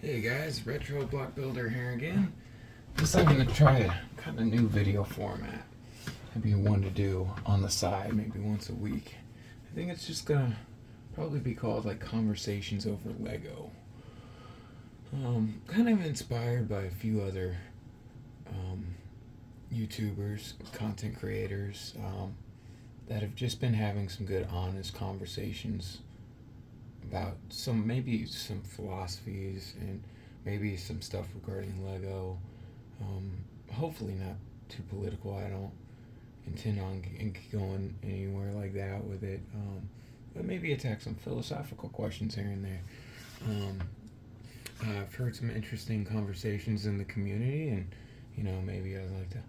Hey guys, Retro Block Builder here again. Deciding to try a kind of new video format. Maybe one to do on the side, maybe once a week. I think it's just gonna probably be called like Conversations Over Lego. Kind of inspired by a few other YouTubers, content creators that have just been having some good, honest conversations about maybe some philosophies and maybe some stuff regarding Lego. Hopefully not too political. I don't intend on going anywhere like that with it. But maybe attack some philosophical questions here and there. I've heard some interesting conversations in the community, and maybe I'd like to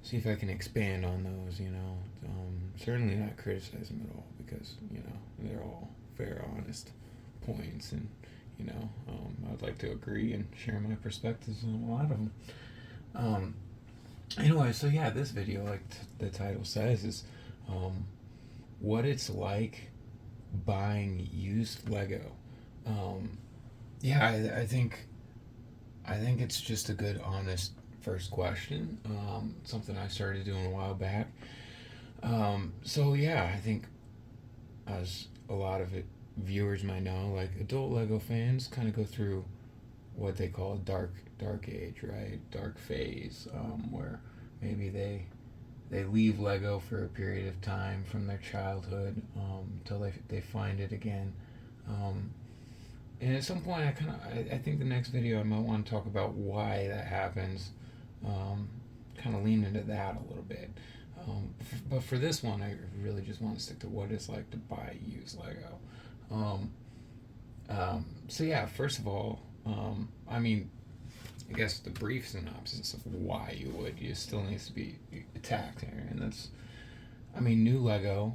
see if I can expand on those. Certainly not criticize them at all because they're all fair, honest points, and I'd like to agree and share my perspectives on a lot of them. Anyway, so yeah, this video, like the title says, is what it's like buying used Lego. Yeah, I think it's just a good, honest first question. Something I started doing a while back. So yeah, I think as a lot of viewers might know, like adult Lego fans kind of go through what they call dark age, right? Dark phase, where maybe they leave Lego for a period of time from their childhood until they find it again. And at some point, I think the next video I might want to talk about why that happens. Kind of lean into that a little bit. But for this one, I really just want to stick to what it's like to buy used Lego. So yeah, first of all, I guess the brief synopsis of why you still needs to be attacked here, and that's, new Lego.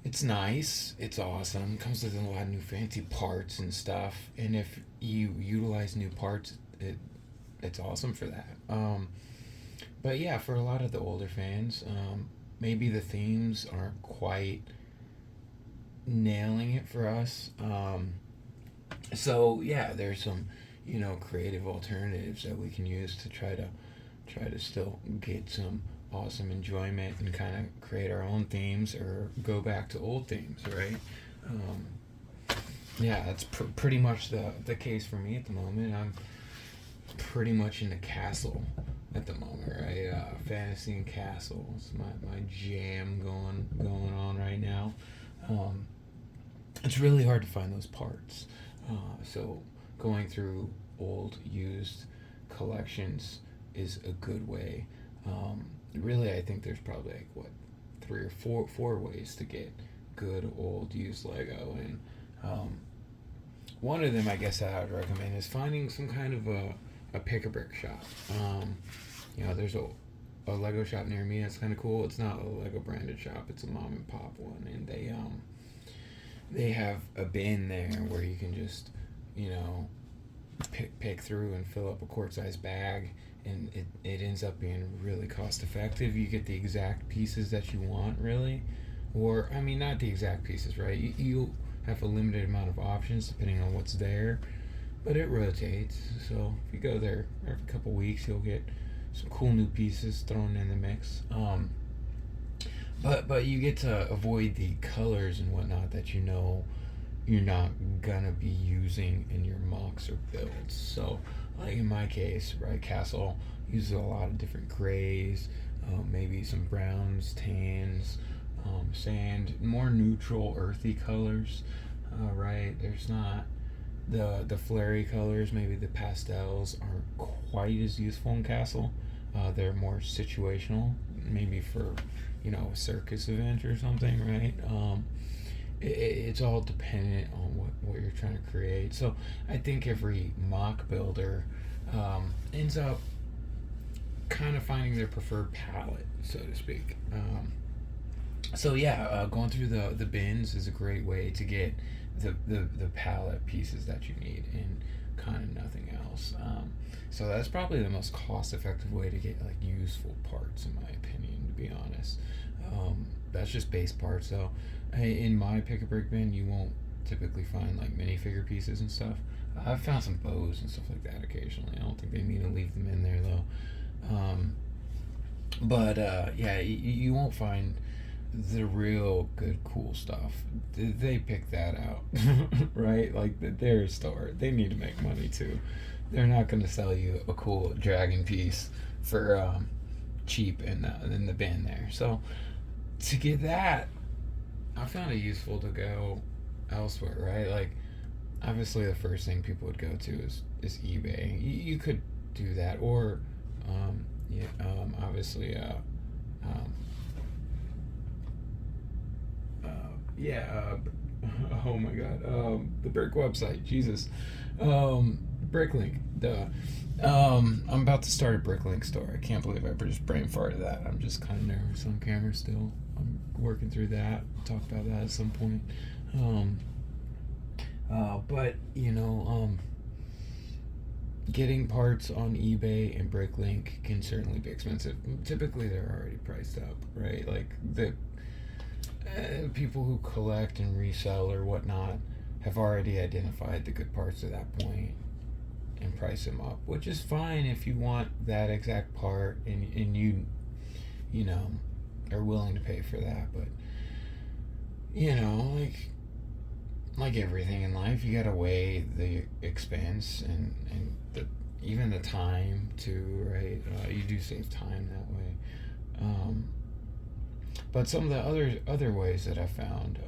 It's nice, it's awesome, comes with a lot of new fancy parts and stuff, and if you utilize new parts, it's awesome for that. But yeah, for a lot of the older fans, maybe the themes aren't quite nailing it for us. So yeah, there's some creative alternatives that we can use to try to still get some awesome enjoyment and kind of create our own themes or go back to old themes, right? Yeah, that's pretty much the case for me at the moment. I'm pretty much in the castle at the moment, right? Fantasy and castle is my jam going on right now. It's really hard to find those parts. So going through old used collections is a good way. Really, I think there's probably like 3 or 4 ways to get good old used Lego, and one of them I guess that I would recommend is finding some kind of a pick-a-brick shop. There's a Lego shop near me that's kind of cool. It's not a Lego branded shop, it's a mom and pop one, and they have a bin there where you can just pick through and fill up a quart-sized bag, and it ends up being really cost effective. You get the exact pieces that you want, really, or not the exact pieces, right? You have a limited amount of options depending on what's there, but it rotates. So if you go there every couple weeks, you'll get some cool new pieces thrown in the mix. But you get to avoid the colors and whatnot that you're not gonna be using in your MOCs or builds. So like in my case, right, Castle uses a lot of different grays, maybe some browns, tans, sand, more neutral, earthy colors. Right, there's not the flary colors. Maybe the pastels aren't quite as useful in Castle. They're more situational, maybe for a circus event or something, right? It's all dependent on what you're trying to create. So I think every MOC builder ends up kind of finding their preferred palette, so to speak. So yeah, going through the bins is a great way to get the palette pieces that you need and kind of nothing else. So that's probably the most cost-effective way to get like useful parts, in my opinion, to be honest. That's just base parts, though. In my pick-a-brick bin, you won't typically find like minifigure pieces and stuff. I've found some bows and stuff like that occasionally. I don't think they mean to leave them in there though. But yeah, you won't find the real good cool stuff. They pick that out, right? Like they're a store. They need to make money too. They're not going to sell you a cool dragon piece for cheap in the bin there. So to get that, I found it useful to go elsewhere, right? Like obviously the first thing people would go to is eBay. You could do that, or yeah, obviously um, uh, yeah, oh my god, the brick website, Jesus, Bricklink, duh. I'm about to start a Bricklink store. I can't believe I just brain farted that. I'm just kind of nervous on camera still. I'm working through that. Talk about that at some point. But getting parts on eBay and Bricklink can certainly be expensive. Typically, they're already priced up, right? Like the people who collect and resell or whatnot have already identified the good parts at that point and price them up, which is fine if you want that exact part and you know are willing to pay for that. But like everything in life, you gotta weigh the expense and even the time too, right? You do save time that way. But some of the other ways that I found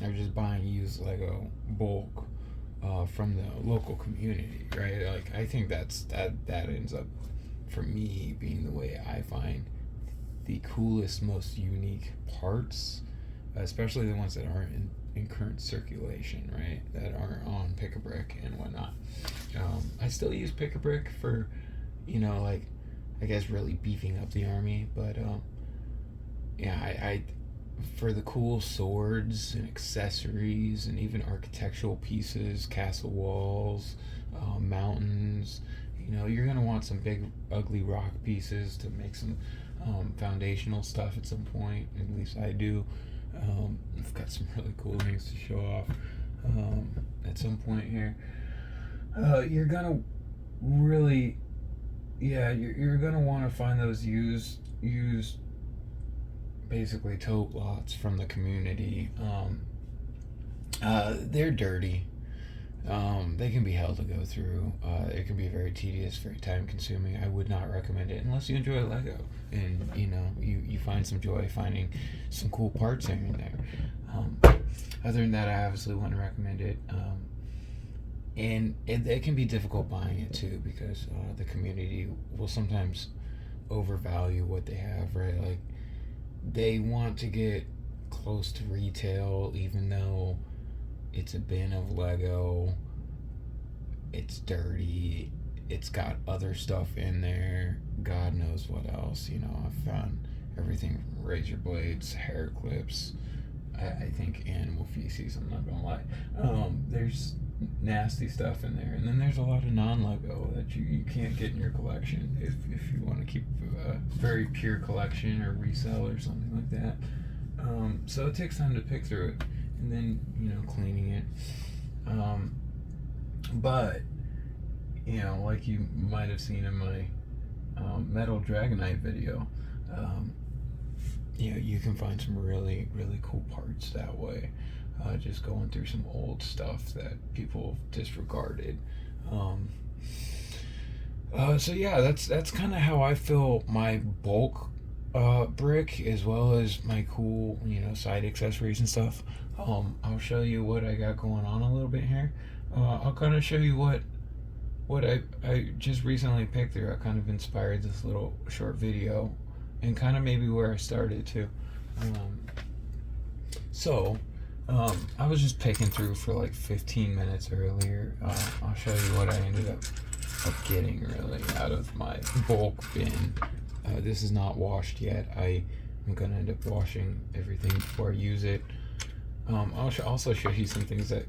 are just buying used Lego bulk from the local community, right? Like I think that ends up for me being the way I find the coolest, most unique parts, especially the ones that aren't in current circulation, right? That aren't on Pick-a-Brick and whatnot. I still use Pick-a-Brick for, like I guess really beefing up the army, but yeah, I for the cool swords and accessories and even architectural pieces, castle walls, mountains. You're gonna want some big ugly rock pieces to make some foundational stuff at some point. At least I do. I've got some really cool things to show off at some point here. You're gonna really, yeah, you're gonna want to find those used basically tote lots from the community. They're dirty. They can be hell to go through. It can be very tedious, very time consuming. I would not recommend it unless you enjoy Lego and you find some joy finding some cool parts here and there. Other than that, I obviously wouldn't recommend it. And it can be difficult buying it too, because the community will sometimes overvalue what they have, right? Like they want to get close to retail, even though it's a bin of Lego. It's dirty. It's got other stuff in there. God knows what else. I've found everything from razor blades, hair clips. I think animal feces. I'm not gonna lie. There's nasty stuff in there, and then there's a lot of non-Lego that you can't get in your collection if you want to keep a very pure collection or resell or something like that. So it takes time to pick through it, and then cleaning it. But like you might have seen in my metal Dragonite video, you can find some really really cool parts that way. Just going through some old stuff that people disregarded. So yeah, that's kind of how I fill my bulk brick, as well as my cool side accessories and stuff. I'll show you what I got going on a little bit here. I'll kind of show you what I just recently picked through. I kind of inspired this little short video, and kind of maybe where I started too. I was just picking through for like 15 minutes earlier. I'll show you what I ended up getting really out of my bulk bin. This is not washed yet. I am gonna end up washing everything before I use it. I'll also show you some things that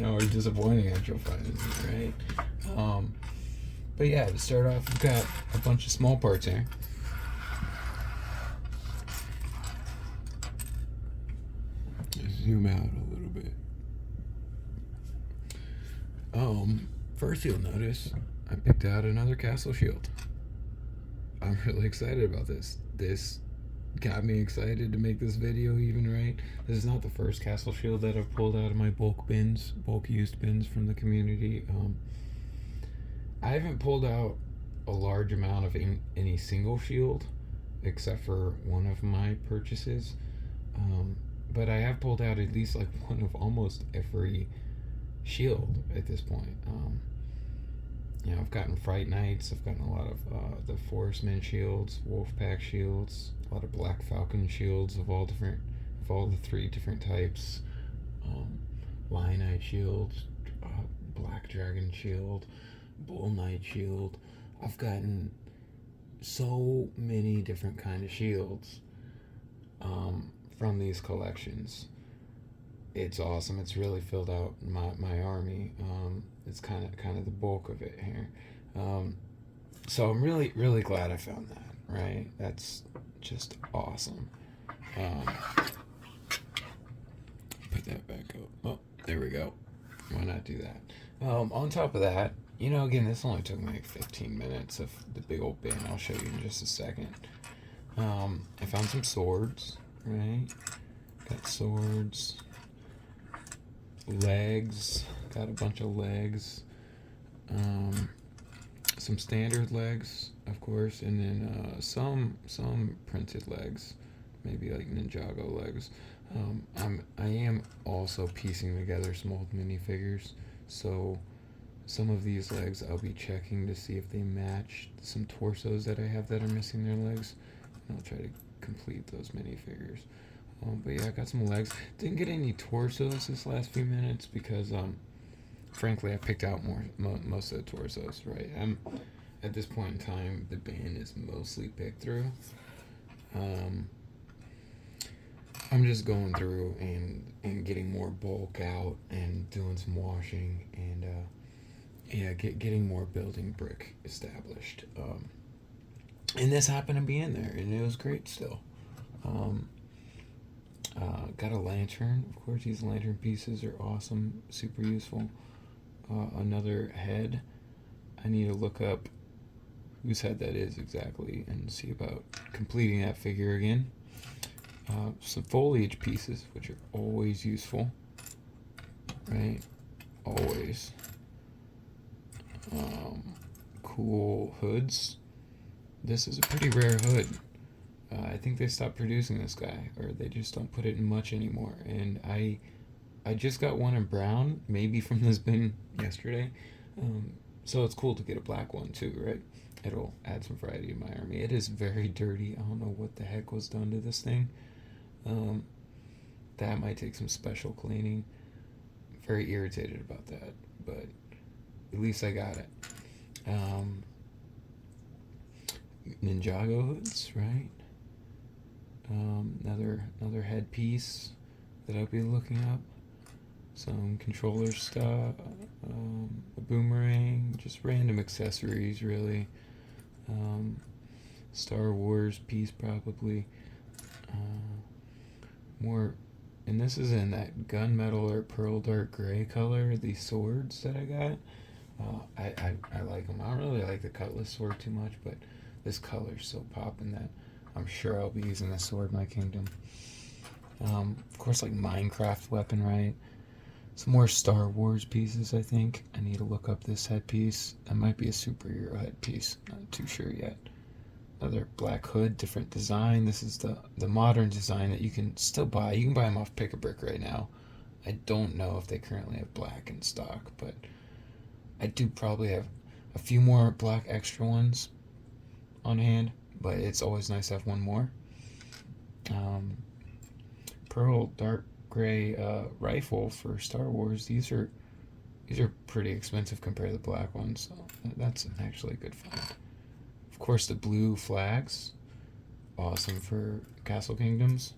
are disappointing that you'll find in here, right? But yeah, to start off, we've got a bunch of small parts here. Zoom out a little bit. First you'll notice I picked out another castle shield. I'm really excited about this. This got me excited to make this video even, right? This is not the first castle shield that I've pulled out of my bulk used bins from the community. I haven't pulled out a large amount of any single shield except for one of my purchases. But I have pulled out at least like one of almost every shield at this point. I've gotten Fright Knights, I've gotten a lot of the Forestman shields, Wolfpack shields, a lot of Black Falcon shields of all the three different types, Lionite shields, Black Dragon shield, Bull Knight shield. I've gotten so many different kind of shields from these collections. It's awesome. It's really filled out my army. It's kind of the bulk of it here. So I'm really glad I found that. Right, that's just awesome. Put that back up. Oh, there we go. Why not do that? On top of that, again, this only took me like 15 minutes of the big old bin. I'll show you in just a second. I found some swords. Right, got swords. Legs, got a bunch of legs, some standard legs, of course, and then some printed legs, maybe like Ninjago legs. I am also piecing together some old minifigures, so some of these legs I'll be checking to see if they match some torsos that I have that are missing their legs, and I'll try to complete those minifigures. But yeah, I got some legs. Didn't get any torsos this last few minutes because, frankly, I picked out most of the torsos. Right, at this point in time, the bin is mostly picked through. I'm just going through and getting more bulk out and doing some washing and getting more building brick established. And this happened to be in there, and it was great still. Got a lantern. Of course, these lantern pieces are awesome, super useful. Another head. I need to look up whose head that is exactly and see about completing that figure again. Some foliage pieces, which are always useful. Right? Always. Cool hoods. This is a pretty rare hood. I think they stopped producing this guy, or they just don't put it in much anymore. And I just got one in brown, maybe from this bin yesterday. So it's cool to get a black one too, right? It'll add some variety in my army. It is very dirty. I don't know what the heck was done to this thing. That might take some special cleaning. Very irritated about that, but at least I got it. Ninjago hoods, right? Another headpiece that I'll be looking up. Some controller stuff, a boomerang, just random accessories, really. Star Wars piece, probably. More, and this is in that gunmetal or pearl dark gray color. These swords that I got, I like them. I don't really like the cutlass sword too much, but this color's so poppin' that I'm sure I'll be using this sword in my kingdom. Of course, like Minecraft weapon, right? Some more Star Wars pieces, I think. I need to look up this headpiece. That might be a superhero headpiece. Not too sure yet. Another black hood, different design. This is the modern design that you can still buy. You can buy them off Pick-a-Brick right now. I don't know if they currently have black in stock, but I do probably have a few more black extra ones on hand, but it's always nice to have one more. Pearl dark gray rifle for Star Wars. These are pretty expensive compared to the black ones, so that's actually a good find. Of course, the blue flags, awesome for Castle Kingdoms.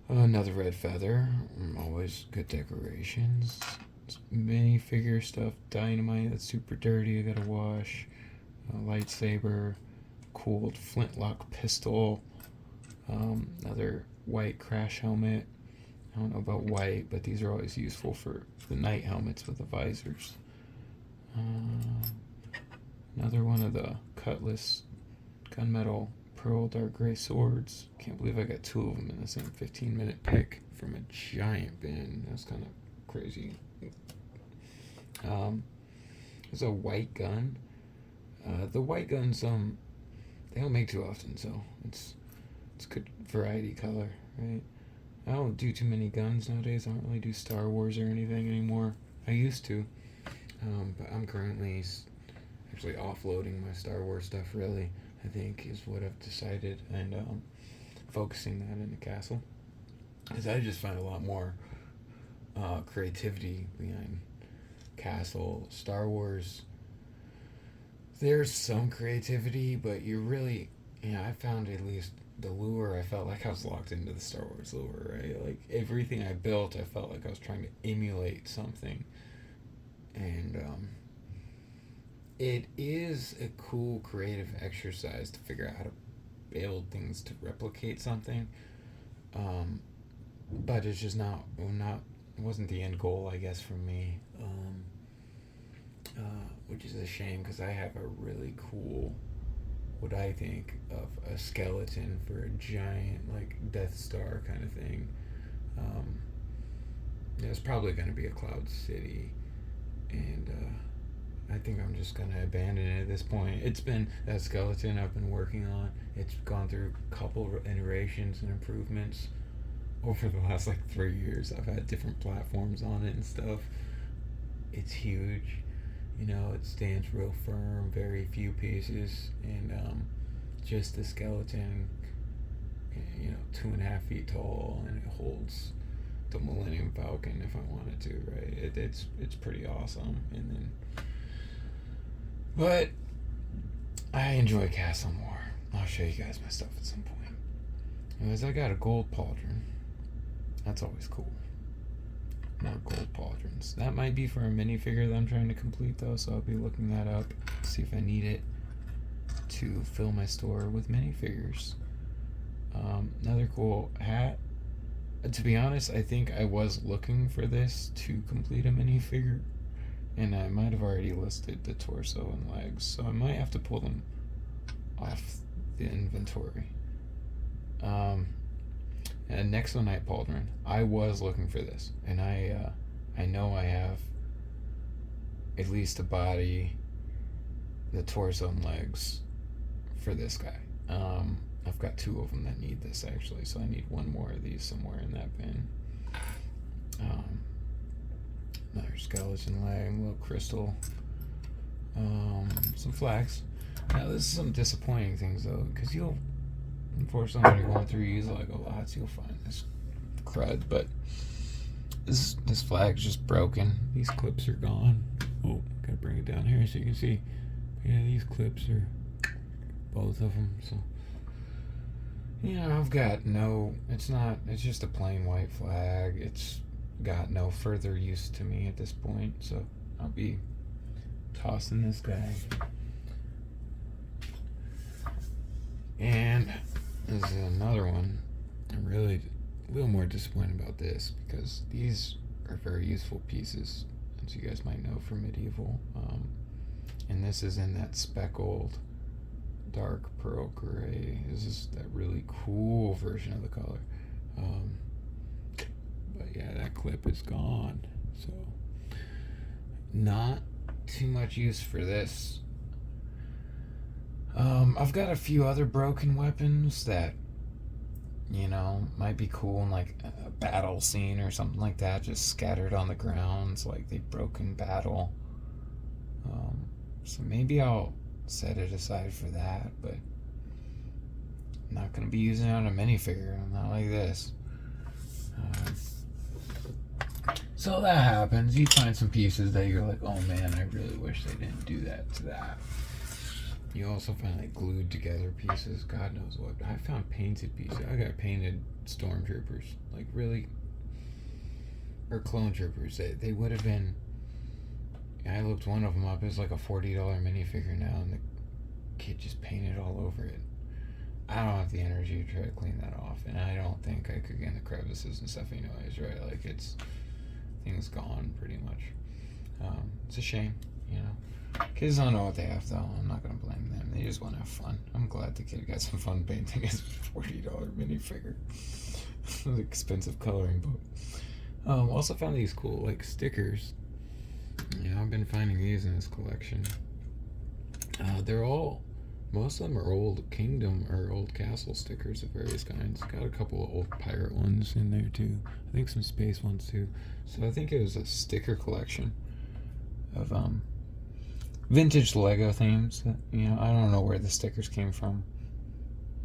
Another red feather, always good decorations. Mini figure stuff, dynamite that's super dirty, I gotta wash. Lightsaber, cooled flintlock pistol, another white crash helmet, I don't know about white, but these are always useful for the night helmets with the visors. Another one of the Cutlass gunmetal pearl dark gray swords. Can't believe I got two of them in the same 15-minute pick from a giant bin. That's kind of crazy. There's a white gun. The white guns, they don't make too often, so it's good variety color, right? I don't do too many guns nowadays. I don't really do Star Wars or anything anymore. I used to, but I'm currently actually offloading my Star Wars stuff, really, I think, is what I've decided, and focusing that in the castle. Because I just find a lot more creativity behind castle. Star Wars, there's some creativity, but you really, I found at least the lure, I felt like I was locked into the Star Wars lure, right? Like everything I built, I felt like I was trying to emulate something. And it is a cool creative exercise to figure out how to build things to replicate something. But it's just not it wasn't the end goal, I guess, for me. Which is a shame because I have a really cool, what I think of a skeleton for a giant like Death Star kind of thing. It's probably going to be a Cloud City, and I think I'm just going to abandon it at this point. It's been that skeleton I've been working on. It's gone through a couple iterations and improvements over the last like 3 years. I've had different platforms on it and stuff. It's huge. It stands real firm, very few pieces, and just the skeleton, 2.5 feet tall, and it holds the Millennium Falcon if I wanted to, right? It's pretty awesome. And then, but I enjoy Castle more. I'll show you guys my stuff at some point. Anyways, I got a gold pauldron. That's always cool. More gold pauldrons. That might be for a minifigure that I'm trying to complete, though, so I'll be looking that up, see if I need it to fill my store with minifigures. Another cool hat. To be honest, I think I was looking for this to complete a minifigure, and I might have already listed the torso and legs, so I might have to pull them off the inventory. And next to Night Pauldron, I was looking for this, and I know I have at least the body, the torso, and legs for this guy. I've got 2 of them that need this, actually, so I need 1 more of these somewhere in that bin. Another skeleton leg, little crystal, some flags. Now, this is some disappointing things, though, because unfortunately, when you're going through use Lego lots, you'll find this crud, but this flag's just broken. These clips are gone. Oh, gotta bring it down here so you can see. Yeah, these clips are both of them, so I've got it's just a plain white flag. It's got no further use to me at this point, so I'll be tossing this guy. And this is another one. I'm really a little more disappointed about this because these are very useful pieces, as you guys might know, for medieval. And this is in that speckled dark pearl gray. This is that really cool version of the color. But yeah, that clip is gone. So not too much use for this. I've got a few other broken weapons that, might be cool in like a battle scene or something like that, just scattered on the grounds like they broke in battle. So maybe I'll set it aside for that, but I'm not going to be using it on a minifigure. I'm not like this. So that happens. You find some pieces that you're like, oh man, I really wish they didn't do that to that. You also find like glued together pieces. God knows what. I found painted pieces. I got painted stormtroopers. Like really, or clone troopers. They would have been. I looked one of them up. It was like a $40 minifigure now, and the kid just painted all over it. I don't have the energy to try to clean that off, and I don't think I could get in the crevices and stuff anyways, right? Like, things gone pretty much. It's a shame, you know. Kids don't know what they have, though. I'm not gonna blame them. They just want to have fun. I'm glad the kid got some fun painting his $40 minifigure. An expensive coloring book. Also found these cool like stickers. Yeah, I've been finding these in this collection. Most of them are old kingdom or old castle stickers of various kinds. Got a couple of old pirate ones in there too. I think some space ones too. So I think it was a sticker collection of vintage Lego themes. That, you know, I don't know where the stickers came from.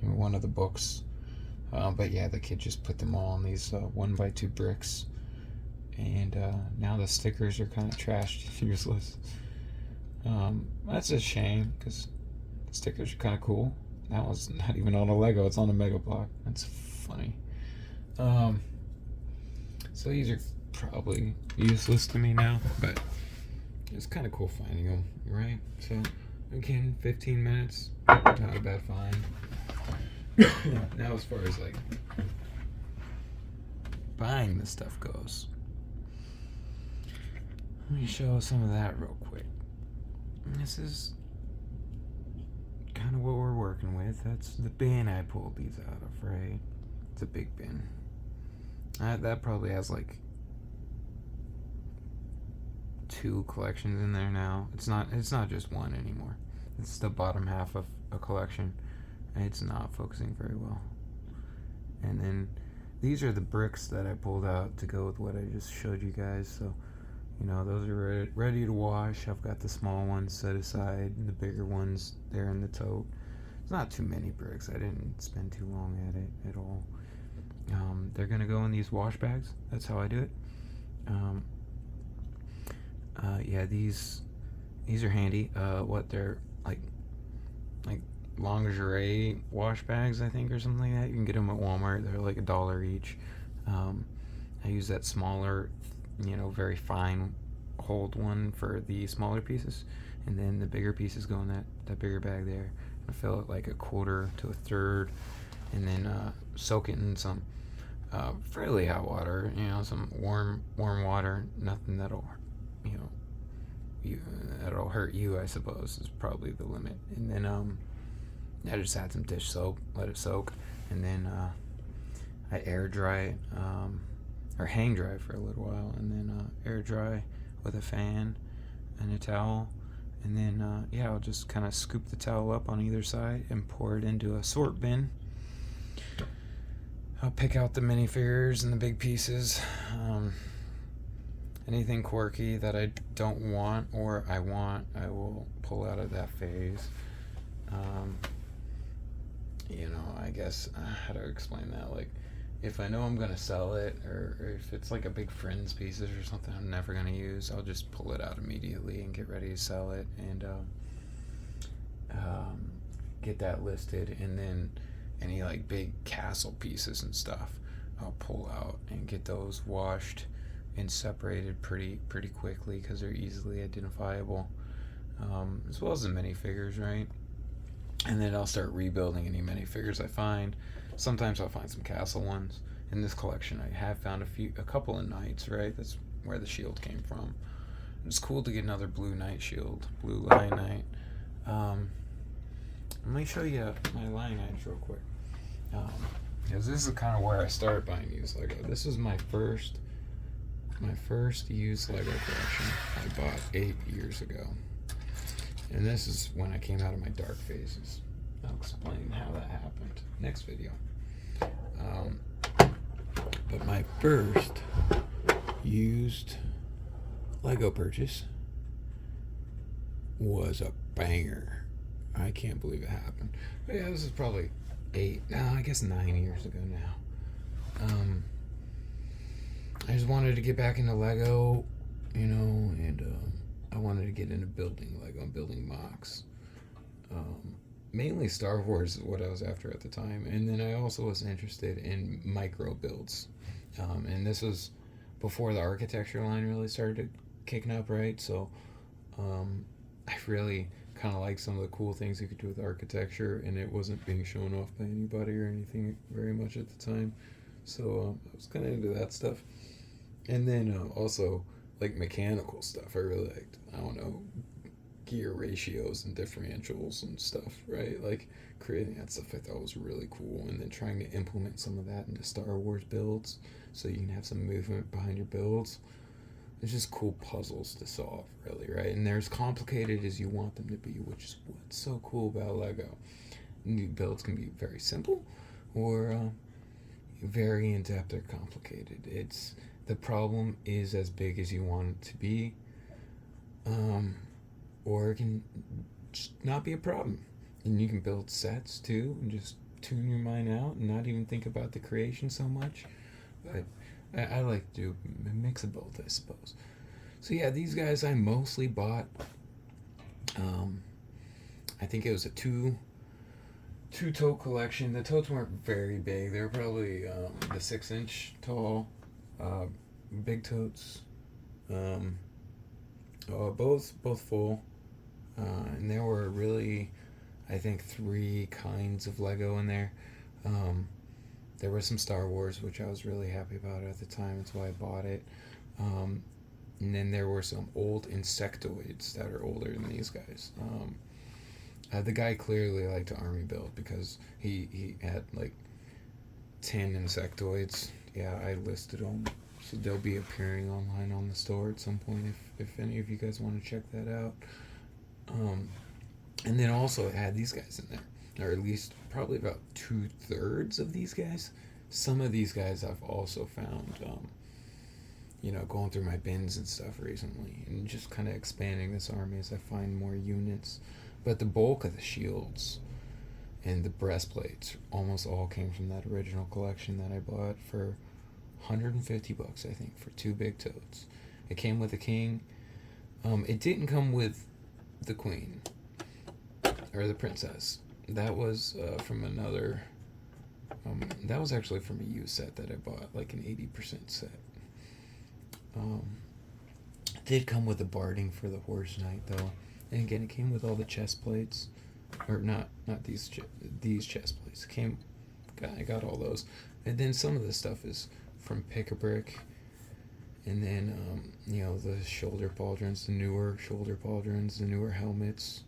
In one of the books. But yeah, the kid just put them all on these 1x2 bricks. And now the stickers are kind of trashed, useless. That's a shame, because the stickers are kind of cool. That one's not even on a Lego, it's on a Mega Block. That's funny. So these are probably useless to me now, but it's kind of cool finding them, right? So, again, 15 minutes, not a bad find. Now as far as like buying this stuff goes, let me show some of that real quick. This is kind of what we're working with. That's the bin I pulled these out of, right? It's a big bin. That probably has like 2 collections in there now. It's not just one anymore. It's the bottom half of a collection. It's not focusing very well. And then these are the bricks that I pulled out to go with what I just showed you guys. So, you know, those are ready to wash. I've got the small ones set aside, and the bigger ones there in the tote. It's not too many bricks. I didn't spend too long at it at all. They're gonna go in these wash bags. That's how I do it. Yeah, these are handy. They're like lingerie wash bags, I think, or something like that. You can get them at Walmart. They're like $1 each. I use that smaller, you know, very fine hold one for the smaller pieces, and then the bigger pieces go in that bigger bag there. I fill it like 1/4 to 1/3, and then soak it in some fairly hot water. You know, some warm water. Nothing that'll, you know, that'll hurt you, I suppose, is probably the limit. And then I just add some dish soap, let it soak, and then I air dry it, or hang dry for a little while, and then air dry with a fan and a towel, and then yeah, I'll just kind of scoop the towel up on either side and pour it into a sort bin. I'll pick out the minifigures and the big pieces. Anything quirky that I don't want or I want, I will pull out of that phase. You know, I guess, how to explain that? Like, if I know I'm gonna sell it, or if it's like a big Friends pieces or something I'm never gonna use, I'll just pull it out immediately and get ready to sell it, and get that listed. And then any like big castle pieces and stuff, I'll pull out and get those washed and separated pretty quickly, because they're easily identifiable, as well as the minifigures, right? And then I'll start rebuilding any minifigures I find. Sometimes I'll find some castle ones. In this collection, I have found a couple of knights, right? That's where the shield came from. It's cool to get another blue knight shield, blue lion knight. Let me show you my lion knights real quick, because this is kind of where I started buying used Lego. This is my first used Lego collection I bought 8 years ago. And this is when I came out of my dark phases. I'll explain how that happened next video. But my first used Lego purchase was a banger. I can't believe it happened. But yeah, this is probably 9 years ago now. I just wanted to get back into Lego, you know, and I wanted to get into building Lego and building MOCs. Mainly Star Wars is what I was after at the time, and then I also was interested in micro builds. And this was before the architecture line really started kicking up, right? So I really kind of like some of the cool things you could do with architecture, and it wasn't being shown off by anybody or anything very much at the time. So I was kind of into that stuff. And then also like mechanical stuff. I really liked, I don't know, gear ratios and differentials and stuff, right? Like creating that stuff I thought was really cool. And then trying to implement some of that into Star Wars builds so you can have some movement behind your builds. It's just cool puzzles to solve, really, right? And they're as complicated as you want them to be, which is what's so cool about Lego. New builds can be very simple or very in-depth or complicated. It's the problem is as big as you want it to be, or it can just not be a problem. And you can build sets too and just tune your mind out and not even think about the creation so much. But I like to do a mix of both, I suppose. So yeah, these guys I mostly bought. I think it was a two-tote collection. The totes weren't very big. They were probably the 6-inch tall big totes. Both full. And there were really, I think, 3 kinds of Lego in there. There was some Star Wars, which I was really happy about at the time. That's why I bought it. And then there were some old insectoids that are older than these guys. The guy clearly liked to army build because he had like 10 insectoids. Yeah, I listed them. So they'll be appearing online on the store at some point if any of you guys want to check that out. And then also it had these guys in there, or at least probably about 2/3 of these guys. Some of these guys I've also found, going through my bins and stuff recently, and just kind of expanding this army as I find more units. But the bulk of the shields and the breastplates almost all came from that original collection that I bought for $150, I think, for 2 big totes. It came with the king. It didn't come with the queen or the princess. That was from another. That was actually from a used set that I bought, like an 80% set. It did come with the barding for the horse knight, though. And again, it came with all the chest plates, or not these chest plates. I got all those, and then some of the stuff is from Pick-a-Brick, and then the shoulder pauldrons, the newer shoulder pauldrons, the newer helmets.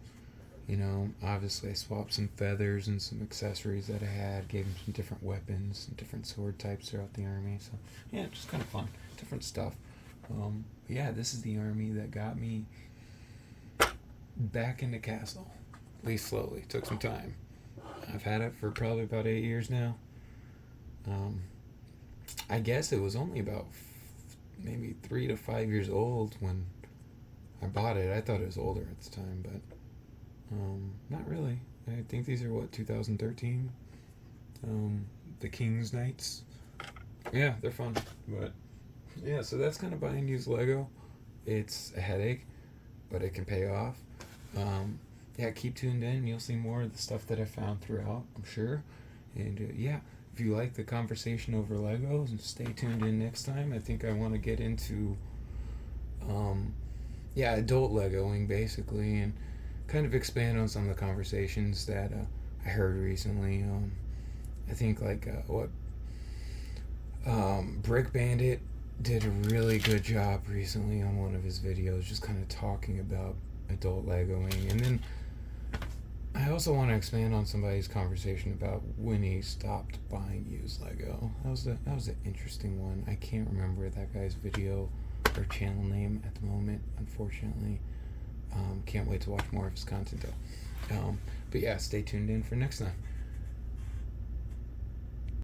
Obviously I swapped some feathers and some accessories that I had, gave them some different weapons and different sword types throughout the army. So yeah, just kind of fun, different stuff. Yeah, this is the army that got me back into Castle, at least slowly. Took some time. I've had it for probably about 8 years now. I guess it was only about maybe 3 to 5 years old when I bought it. I thought it was older at the time, but not really. I think these are 2013. The King's Knights. Yeah, they're fun. But yeah, so that's kind of buying used Lego. It's a headache, but it can pay off. Yeah, keep tuned in. You'll see more of the stuff that I found throughout, I'm sure. And yeah, if you like the conversation over Legos, stay tuned in next time. I think I want to get into adult Legoing basically, and kind of expand on some of the conversations that I heard recently. I think Brick Bandit did a really good job recently on one of his videos, just kind of talking about adult Legoing. And then I also want to expand on somebody's conversation about when he stopped buying used Lego. That was an interesting one. I can't remember that guy's video or channel name at the moment, unfortunately. Can't wait to watch more of his content though. But yeah, stay tuned in for next time.